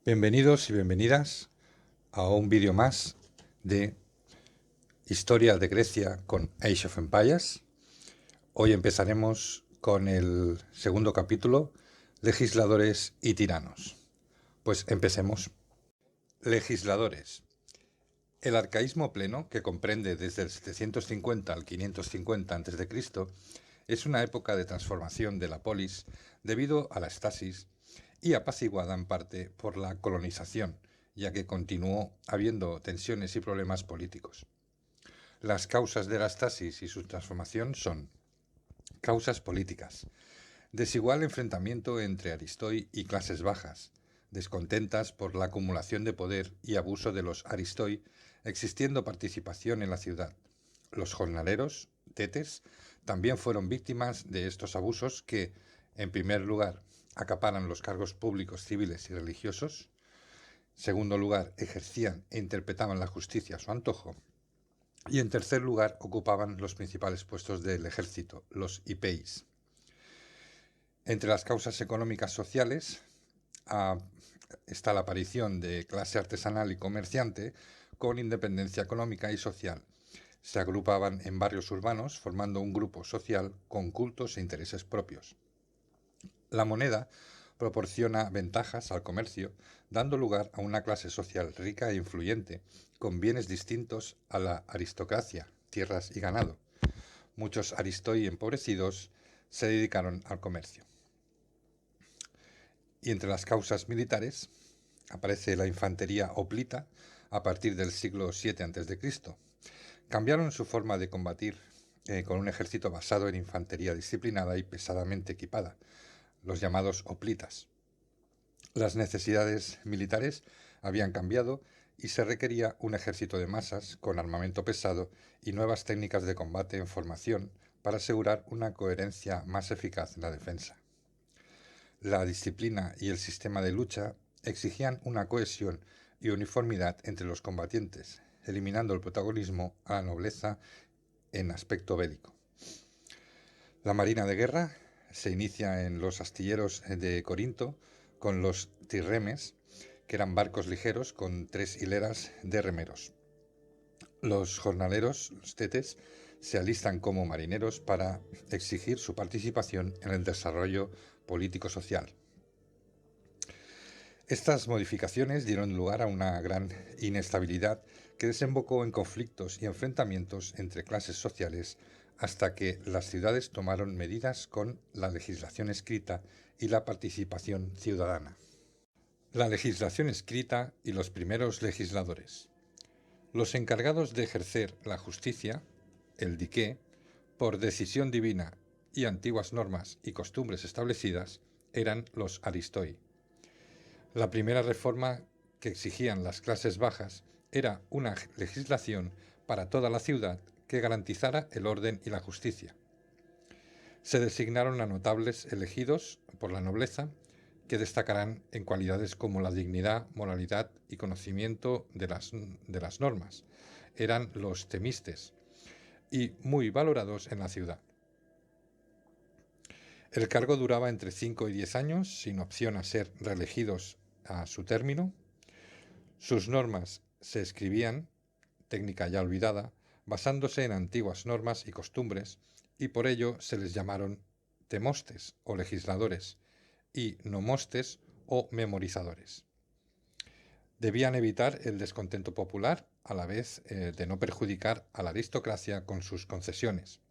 Bienvenidos y bienvenidas a un vídeo más de Historia de Grecia con Age of Empires. Hoy empezaremos con el segundo capítulo, Legisladores y Tiranos. Pues empecemos. Legisladores. El arcaísmo pleno, que comprende desde el 750 al 550 a.C., es una época de transformación de la polis debido a la estasis y apaciguada en parte por la colonización, ya que continuó habiendo tensiones y problemas políticos. Las causas de la estasis y su transformación son causas políticas, desigual enfrentamiento entre aristoi y clases bajas, descontentas por la acumulación de poder y abuso de los aristoi, existiendo participación en la ciudad. Los jornaleros, tetes, también fueron víctimas de estos abusos que, en primer lugar, acaparan los cargos públicos civiles y religiosos. Segundo lugar, ejercían e interpretaban la justicia a su antojo. Y en tercer lugar, ocupaban los principales puestos del ejército, los hipeis. Entre las causas económicas sociales está la aparición de clase artesanal y comerciante con independencia económica y social. Se agrupaban en barrios urbanos formando un grupo social con cultos e intereses propios. La moneda proporciona ventajas al comercio, dando lugar a una clase social rica e influyente, con bienes distintos a la aristocracia, tierras y ganado. Muchos aristoi empobrecidos se dedicaron al comercio. Y entre las causas militares aparece la infantería hoplita a partir del siglo VII a.C. Cambiaron su forma de combatir con un ejército basado en infantería disciplinada y pesadamente equipada, los llamados hoplitas. Las necesidades militares habían cambiado y se requería un ejército de masas con armamento pesado y nuevas técnicas de combate en formación para asegurar una coherencia más eficaz en la defensa. La disciplina y el sistema de lucha exigían una cohesión y uniformidad entre los combatientes, eliminando el protagonismo a la nobleza en aspecto bélico. La marina de guerra se inicia en los astilleros de Corinto con los tirremes, que eran barcos ligeros con 3 hileras de remeros. Los jornaleros, los tetes, se alistan como marineros para exigir su participación en el desarrollo político-social. Estas modificaciones dieron lugar a una gran inestabilidad que desembocó en conflictos y enfrentamientos entre clases sociales hasta que las ciudades tomaron medidas con la legislación escrita y la participación ciudadana. La legislación escrita y los primeros legisladores. Los encargados de ejercer la justicia, el dique, por decisión divina y antiguas normas y costumbres establecidas, eran los aristoi. La primera reforma que exigían las clases bajas era una legislación para toda la ciudad que garantizara el orden y la justicia. Se designaron a notables elegidos por la nobleza que destacarán en cualidades como la dignidad, moralidad y conocimiento de las normas. Eran los temistes y muy valorados en la ciudad. El cargo duraba entre 5 y 10 años, sin opción a ser reelegidos a su término. Sus normas se escribían, técnica ya olvidada, basándose en antiguas normas y costumbres, y por ello se les llamaron temostes o legisladores y nomostes o memorizadores. Debían evitar el descontento popular a la vez de no perjudicar a la aristocracia con sus concesiones.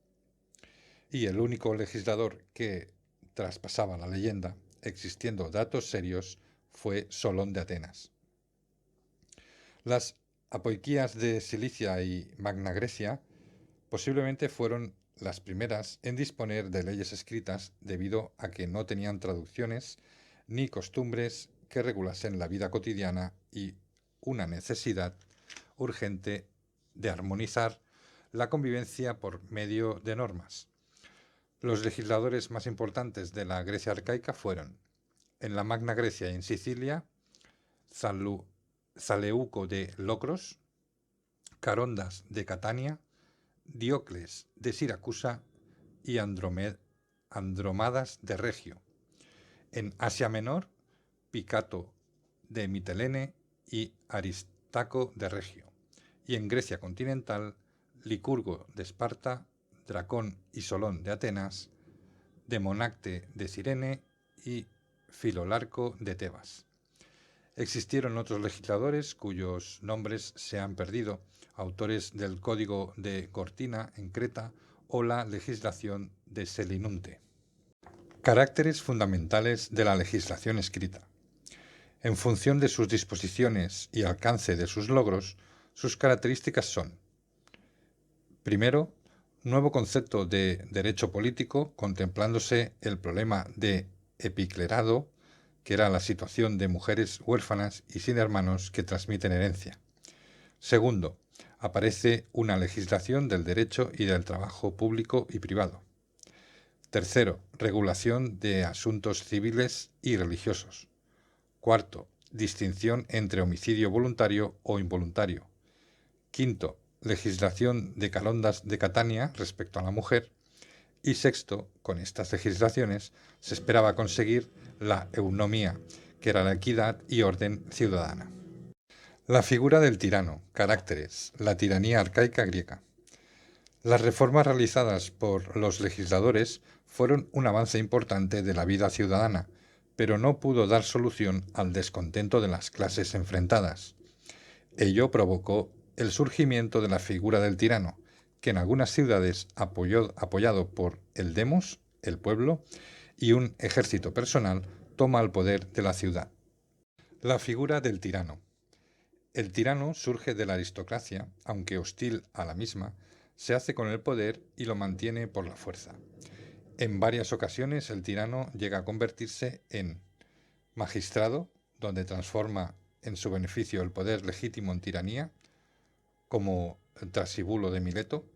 Y el único legislador que traspasaba la leyenda, existiendo datos serios, fue Solón de Atenas. Las apoiquías de Cilicia y Magna Grecia posiblemente fueron las primeras en disponer de leyes escritas debido a que no tenían traducciones ni costumbres que regulasen la vida cotidiana y una necesidad urgente de armonizar la convivencia por medio de normas. Los legisladores más importantes de la Grecia arcaica fueron, en la Magna Grecia y en Sicilia, Zaleuco de Locros, Carondas de Catania, Diocles de Siracusa y Andromadas de Regio. En Asia Menor, Picato de Mitilene y Aristarco de Regio, y en Grecia continental, Licurgo de Esparta, Dracón y Solón de Atenas, Demonacte de Cirene y Filolarco de Tebas. Existieron otros legisladores cuyos nombres se han perdido, autores del Código de Cortina en Creta o la legislación de Selinunte. Caracteres fundamentales de la legislación escrita. En función de sus disposiciones y alcance de sus logros, sus características son: primero, nuevo concepto de derecho político, contemplándose el problema de epiclerado, que era la situación de mujeres huérfanas y sin hermanos que transmiten herencia. Segundo, aparece una legislación del derecho y del trabajo público y privado. Tercero, regulación de asuntos civiles y religiosos. Cuarto, distinción entre homicidio voluntario o involuntario. Quinto, legislación de Calondas de Catania respecto a la mujer. Y sexto, con estas legislaciones se esperaba conseguir la eunomía, que era la equidad y orden ciudadana. La figura del tirano, caracteres, la tiranía arcaica griega. Las reformas realizadas por los legisladores fueron un avance importante de la vida ciudadana, pero no pudo dar solución al descontento de las clases enfrentadas. Ello provocó el surgimiento de la figura del tirano, que en algunas ciudades, apoyado por el demos, el pueblo, y un ejército personal, toma el poder de la ciudad. La figura del tirano. El tirano surge de la aristocracia, aunque hostil a la misma, se hace con el poder y lo mantiene por la fuerza. En varias ocasiones el tirano llega a convertirse en magistrado, donde transforma en su beneficio el poder legítimo en tiranía, como Trasibulo de Mileto.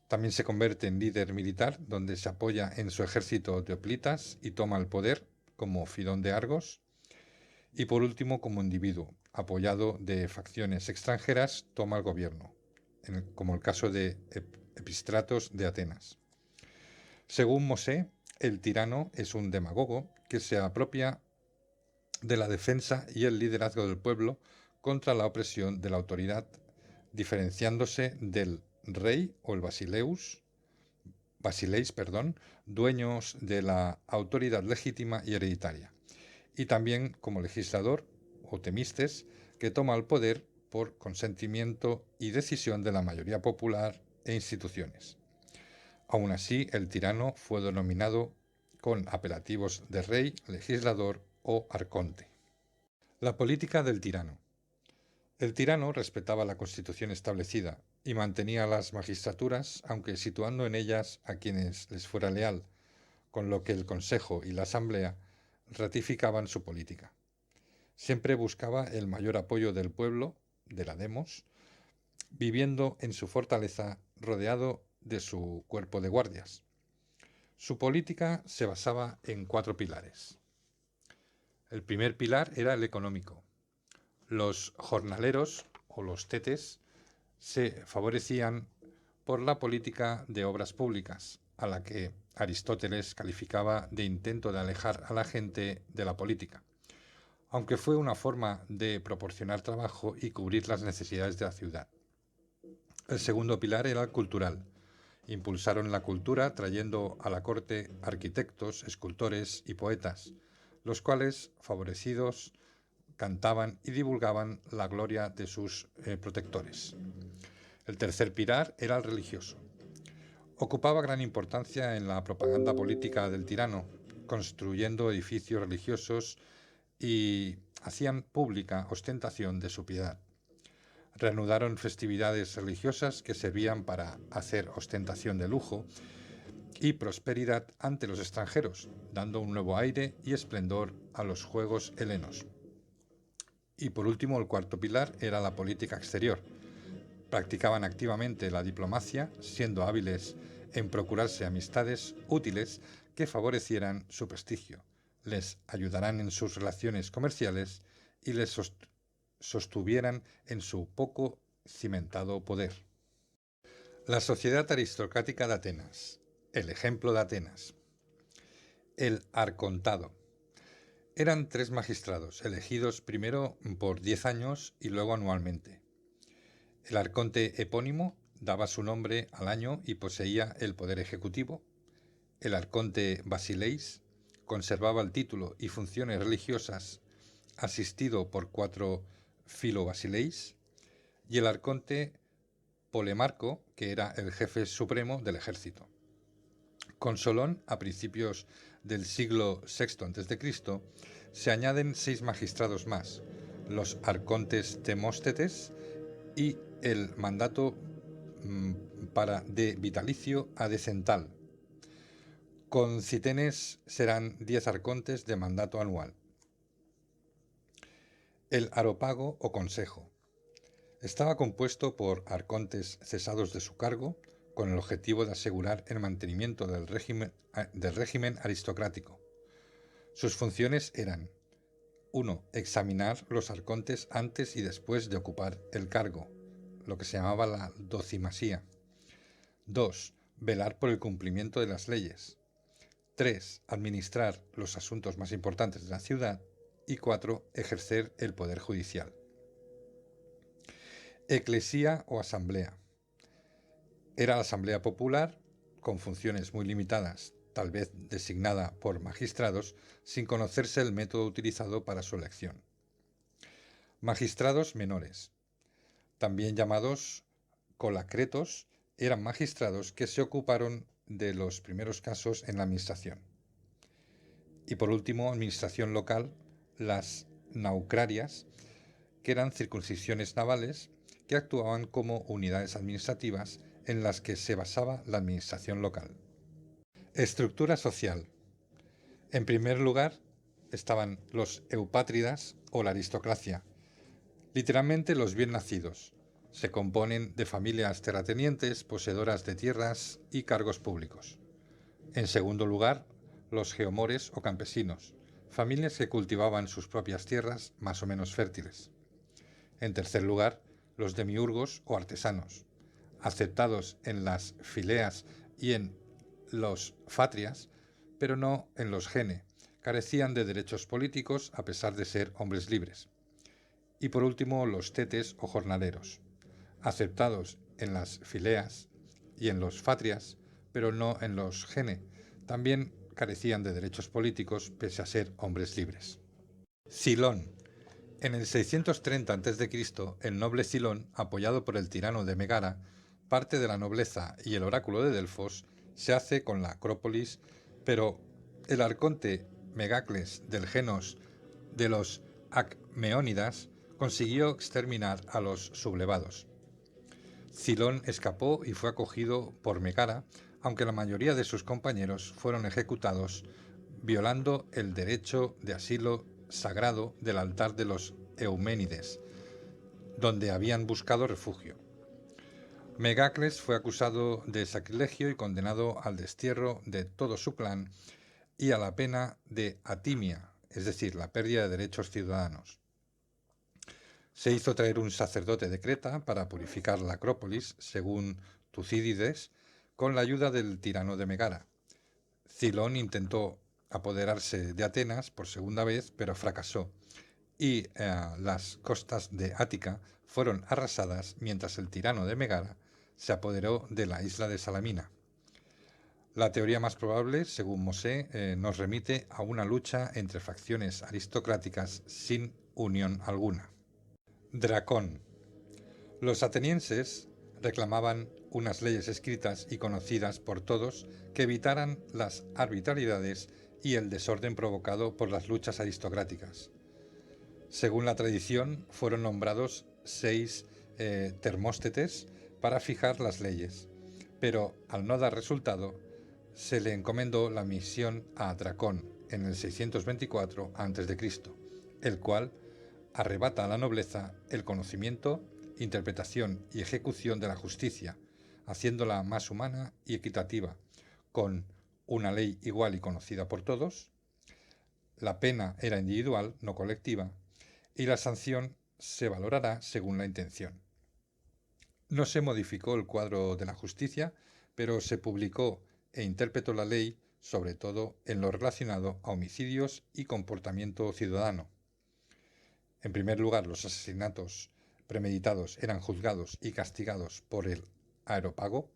También se convierte en líder militar, donde se apoya en su ejército de hoplitas y toma el poder, como Fidón de Argos. Y por último, como individuo, apoyado de facciones extranjeras, toma el gobierno, como el caso de Epistratos de Atenas. Según Mosé, el tirano es un demagogo que se apropia de la defensa y el liderazgo del pueblo contra la opresión de la autoridad, diferenciándose del rey o el basileis, dueños de la autoridad legítima y hereditaria, y también como legislador o temistes, que toma el poder por consentimiento y decisión de la mayoría popular e instituciones. Aún así, el tirano fue denominado con apelativos de rey, legislador o arconte. La política del tirano. El tirano respetaba la constitución establecida y mantenía las magistraturas, aunque situando en ellas a quienes les fuera leal, con lo que el Consejo y la Asamblea ratificaban su política. Siempre buscaba el mayor apoyo del pueblo, de la demos, viviendo en su fortaleza rodeado de su cuerpo de guardias. Su política se basaba en 4 pilares. El primer pilar era el económico. Los jornaleros o los tetes se favorecían por la política de obras públicas, a la que Aristóteles calificaba de intento de alejar a la gente de la política, aunque fue una forma de proporcionar trabajo y cubrir las necesidades de la ciudad. El segundo pilar era el cultural. Impulsaron la cultura trayendo a la corte arquitectos, escultores y poetas, los cuales, favorecidos, cantaban y divulgaban la gloria de sus protectores. El tercer pilar era el religioso. Ocupaba gran importancia en la propaganda política del tirano, construyendo edificios religiosos y hacían pública ostentación de su piedad. Reanudaron festividades religiosas que servían para hacer ostentación de lujo y prosperidad ante los extranjeros, dando un nuevo aire y esplendor a los juegos helenos. Y por último, el cuarto pilar era la política exterior. Practicaban activamente la diplomacia, siendo hábiles en procurarse amistades útiles que favorecieran su prestigio, les ayudarán en sus relaciones comerciales y les sostuvieran en su poco cimentado poder. La sociedad aristocrática de Atenas. El ejemplo de Atenas. El arcontado. Eran 3 magistrados, elegidos primero por 10 años y luego anualmente. El arconte epónimo daba su nombre al año y poseía el poder ejecutivo. El arconte basileis conservaba el título y funciones religiosas, asistido por 4 filobasileis, y el arconte Polemarco, que era el jefe supremo del ejército. Con Solón, a principios del siglo VI a.C., se añaden 6 magistrados más, los arcontes temóstetes y el mandato de vitalicio a decental. Con Citenes serán 10 arcontes de mandato anual. El aropago o consejo estaba compuesto por arcontes cesados de su cargo con el objetivo de asegurar el mantenimiento del régimen aristocrático. Sus funciones eran: 1. Examinar los arcontes antes y después de ocupar el cargo, lo que se llamaba la docimasía. 2. Velar por el cumplimiento de las leyes. 3. Administrar los asuntos más importantes de la ciudad. Y 4. Ejercer el poder judicial. Eclesía o asamblea. Era la asamblea popular, con funciones muy limitadas, tal vez designada por magistrados, sin conocerse el método utilizado para su elección. Magistrados menores, también llamados colacretos, eran magistrados que se ocuparon de los primeros casos en la administración. Y por último, administración local, las naucrarias, que eran circunscripciones navales que actuaban como unidades administrativas en las que se basaba la administración local. Estructura social. En primer lugar estaban los eupátridas o la aristocracia, literalmente los bien nacidos. Se componen de familias terratenientes, poseedoras de tierras y cargos públicos. En segundo lugar, los geomores o campesinos, familias que cultivaban sus propias tierras más o menos fértiles. En tercer lugar, los demiurgos o artesanos, aceptados en las fileas y en los fatrias, pero no en los gene, carecían de derechos políticos a pesar de ser hombres libres. Y por último, los tetes o jornaleros, aceptados en las fileas y en los fatrias, pero no en los gene, también carecían de derechos políticos pese a ser hombres libres. Cilón. En el 630 a.C., el noble Cilón, apoyado por el tirano de Megara, parte de la nobleza y el oráculo de Delfos, se hace con la Acrópolis, pero el arconte Megacles del Genos de los Acmeónidas consiguió exterminar a los sublevados. Cilón escapó y fue acogido por Megara, aunque la mayoría de sus compañeros fueron ejecutados, violando el derecho de asilo sagrado del altar de los Euménides, donde habían buscado refugio. Megacles fue acusado de sacrilegio y condenado al destierro de todo su clan y a la pena de atimia, es decir, la pérdida de derechos ciudadanos. Se hizo traer un sacerdote de Creta para purificar la Acrópolis, según Tucídides, con la ayuda del tirano de Megara. Cilón intentó apoderarse de Atenas por segunda vez, pero fracasó, y las costas de Ática fueron arrasadas mientras el tirano de Megara se apoderó de la isla de Salamina. La teoría más probable, según Mosé, nos remite a una lucha entre facciones aristocráticas sin unión alguna. Dracón. Los atenienses reclamaban unas leyes escritas y conocidas por todos que evitaran las arbitrariedades y el desorden provocado por las luchas aristocráticas. Según la tradición, fueron nombrados 6 termóstetes para fijar las leyes, pero al no dar resultado, se le encomendó la misión a Dracón en el 624 a.C., el cual arrebata a la nobleza el conocimiento, interpretación y ejecución de la justicia, haciéndola más humana y equitativa, con una ley igual y conocida por todos. La pena era individual, no colectiva, y la sanción se valorará según la intención. No se modificó el cuadro de la justicia, pero se publicó e interpretó la ley sobre todo en lo relacionado a homicidios y comportamiento ciudadano. En primer lugar, los asesinatos premeditados eran juzgados y castigados por el aeropago.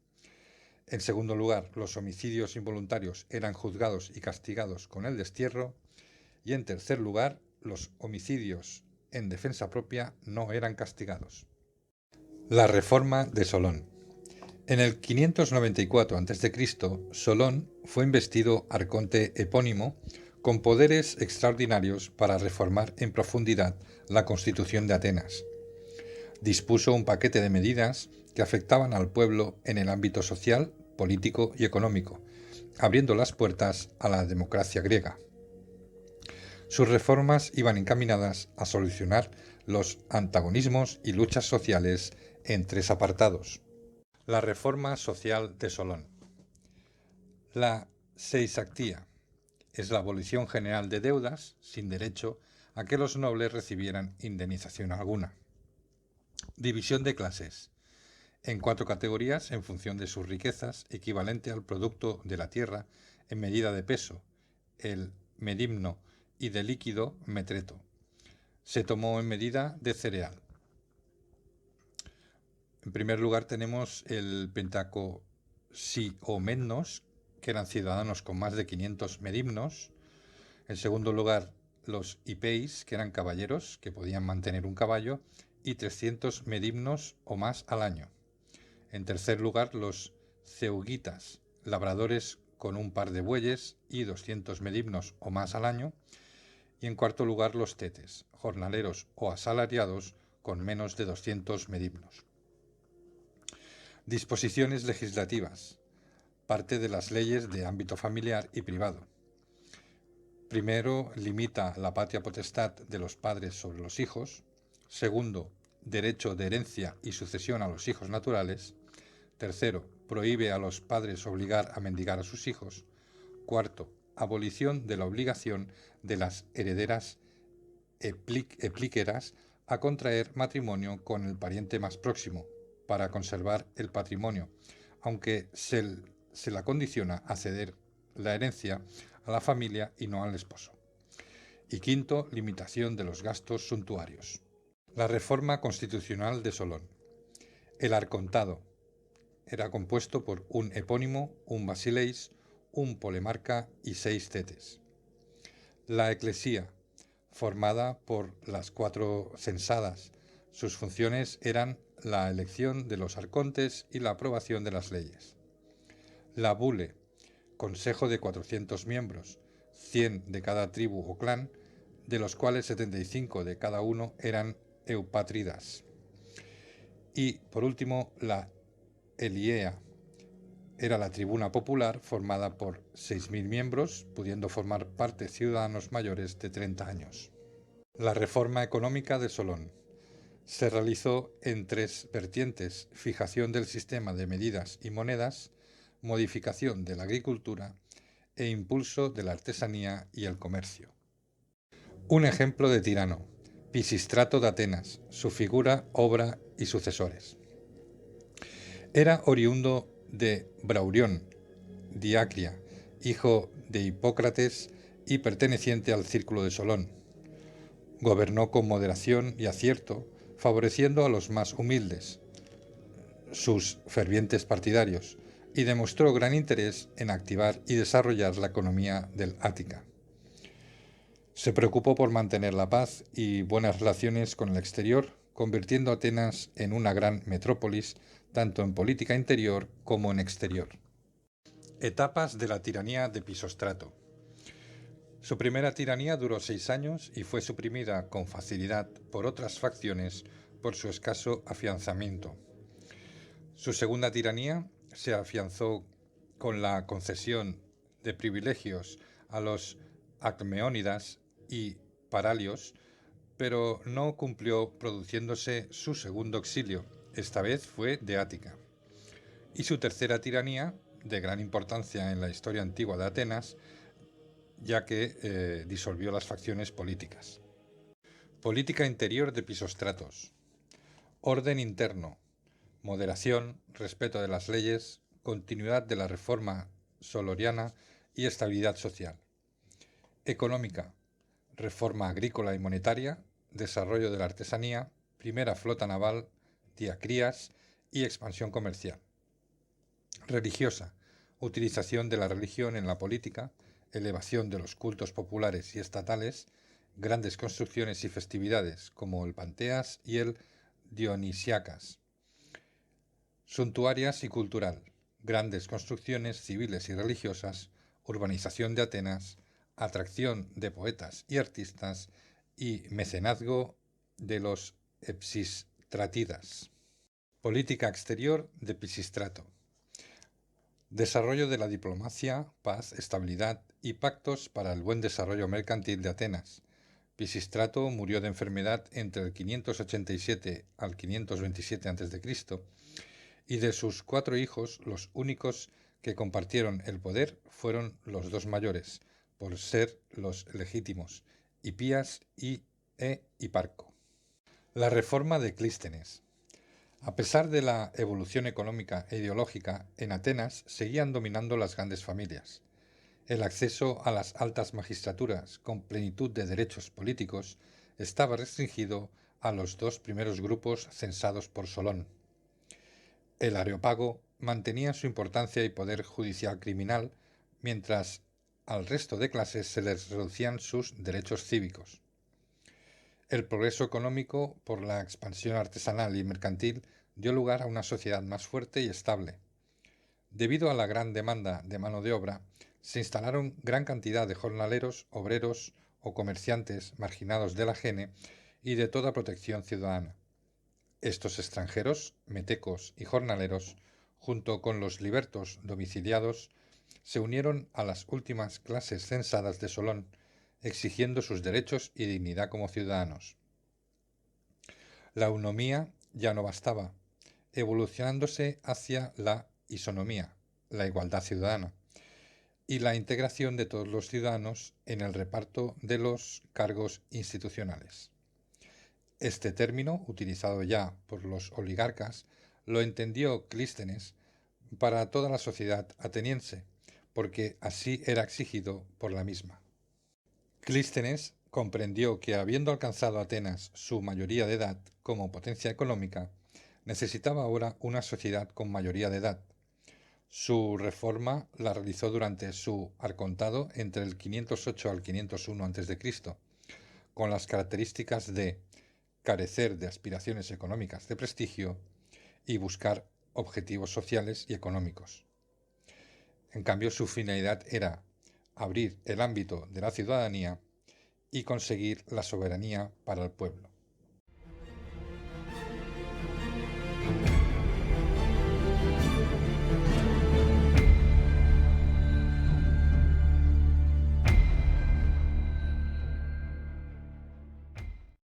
En segundo lugar, los homicidios involuntarios eran juzgados y castigados con el destierro. Y en tercer lugar, los homicidios en defensa propia no eran castigados. La reforma de Solón. En el 594 a.C., Solón fue investido arconte epónimo con poderes extraordinarios para reformar en profundidad la Constitución de Atenas. Dispuso un paquete de medidas que afectaban al pueblo en el ámbito social, político y económico, abriendo las puertas a la democracia griega. Sus reformas iban encaminadas a solucionar los antagonismos y luchas sociales en tres apartados. La reforma social de Solón. La seisactía es la abolición general de deudas sin derecho a que los nobles recibieran indemnización alguna. División de clases en 4 categorías en función de sus riquezas, equivalente al producto de la tierra en medida de peso, el medimno, y de líquido, metreto. Se tomó en medida de cereal. En primer lugar tenemos el pentacosíomennos, que eran ciudadanos con más de 500 medimnos. En segundo lugar, los hipeis, que eran caballeros, que podían mantener un caballo, y 300 medimnos o más al año. En tercer lugar, los zeugitas, labradores con un par de bueyes y 200 medimnos o más al año. Y en cuarto lugar, los tetes, jornaleros o asalariados con menos de 200 medimnos. Disposiciones legislativas. Parte de las leyes de ámbito familiar y privado. Primero, limita la patria potestad de los padres sobre los hijos. Segundo, derecho de herencia y sucesión a los hijos naturales. Tercero, prohíbe a los padres obligar a mendigar a sus hijos. Cuarto, abolición de la obligación de las herederas eplíqueras a contraer matrimonio con el pariente más próximo para conservar el patrimonio, aunque se la condiciona a ceder la herencia a la familia y no al esposo. Y quinto, limitación de los gastos suntuarios. La reforma constitucional de Solón. El arcontado era compuesto por un epónimo, un basileis, un polemarca y 6 tetes. La eclesía, formada por las 4 censadas. Sus funciones eran la elección de los arcontes y la aprobación de las leyes. La bule, consejo de 400 miembros, 100 de cada tribu o clan, de los cuales 75 de cada uno eran eupátridas. Y, por último, la eliea. Era la tribuna popular formada por 6.000 miembros, pudiendo formar parte ciudadanos mayores de 30 años. La reforma económica de Solón. Se realizó en 3 vertientes: fijación del sistema de medidas y monedas, modificación de la agricultura e impulso de la artesanía y el comercio. Un ejemplo de tirano: Pisístrato de Atenas, su figura, obra y sucesores. Era oriundo de Braurión, Diacria, hijo de Hipócrates y perteneciente al círculo de Solón. Gobernó con moderación y acierto, favoreciendo a los más humildes, sus fervientes partidarios, y demostró gran interés en activar y desarrollar la economía del Ática. Se preocupó por mantener la paz y buenas relaciones con el exterior, convirtiendo a Atenas en una gran metrópolis, tanto en política interior como en exterior. Etapas de la tiranía de Pisóstrato. Su primera tiranía duró 6 años y fue suprimida con facilidad por otras facciones por su escaso afianzamiento. Su segunda tiranía se afianzó con la concesión de privilegios a los acmeónidas y paralios, pero no cumplió, produciéndose su segundo exilio. Esta vez fue de Ática. Y su tercera tiranía, de gran importancia en la historia antigua de Atenas, ya que disolvió las facciones políticas. Política interior de Pisóstratos. Orden interno, moderación, respeto de las leyes, continuidad de la reforma soloriana y estabilidad social. Económica: reforma agrícola y monetaria, desarrollo de la artesanía, primera flota naval, diacrías y expansión comercial. Religiosa: utilización de la religión en la política, elevación de los cultos populares y estatales, grandes construcciones y festividades como el Panteas y el Dionisiacas. Suntuarias y cultural: grandes construcciones civiles y religiosas, urbanización de Atenas, atracción de poetas y artistas y mecenazgo de los Epsistratidas. Política exterior de Pisístrato: desarrollo de la diplomacia, paz, estabilidad y pactos para el buen desarrollo mercantil de Atenas. Pisístrato murió de enfermedad entre el 587 al 527 a.C. y de sus 4 hijos, los únicos que compartieron el poder fueron los 2 mayores, por ser los legítimos, Hipías y Hiparco. La reforma de Clístenes. A pesar de la evolución económica e ideológica, en Atenas seguían dominando las grandes familias. El acceso a las altas magistraturas con plenitud de derechos políticos estaba restringido a los 2 primeros grupos censados por Solón. El Areópago mantenía su importancia y poder judicial criminal, mientras al resto de clases se les reducían sus derechos cívicos. El progreso económico por la expansión artesanal y mercantil dio lugar a una sociedad más fuerte y estable. Debido a la gran demanda de mano de obra, se instalaron gran cantidad de jornaleros, obreros o comerciantes marginados de la gene y de toda protección ciudadana. Estos extranjeros, metecos y jornaleros, junto con los libertos domiciliados, se unieron a las últimas clases censadas de Solón, exigiendo sus derechos y dignidad como ciudadanos. La eunomía ya no bastaba, evolucionándose hacia la isonomía, la igualdad ciudadana, y la integración de todos los ciudadanos en el reparto de los cargos institucionales. Este término, utilizado ya por los oligarcas, lo entendió Clístenes para toda la sociedad ateniense, porque así era exigido por la misma. Clístenes comprendió que, habiendo alcanzado Atenas su mayoría de edad como potencia económica, necesitaba ahora una sociedad con mayoría de edad. Su reforma la realizó durante su arcontado entre el 508 al 501 a.C., con las características de carecer de aspiraciones económicas de prestigio y buscar objetivos sociales y económicos. En cambio, su finalidad era abrir el ámbito de la ciudadanía y conseguir la soberanía para el pueblo.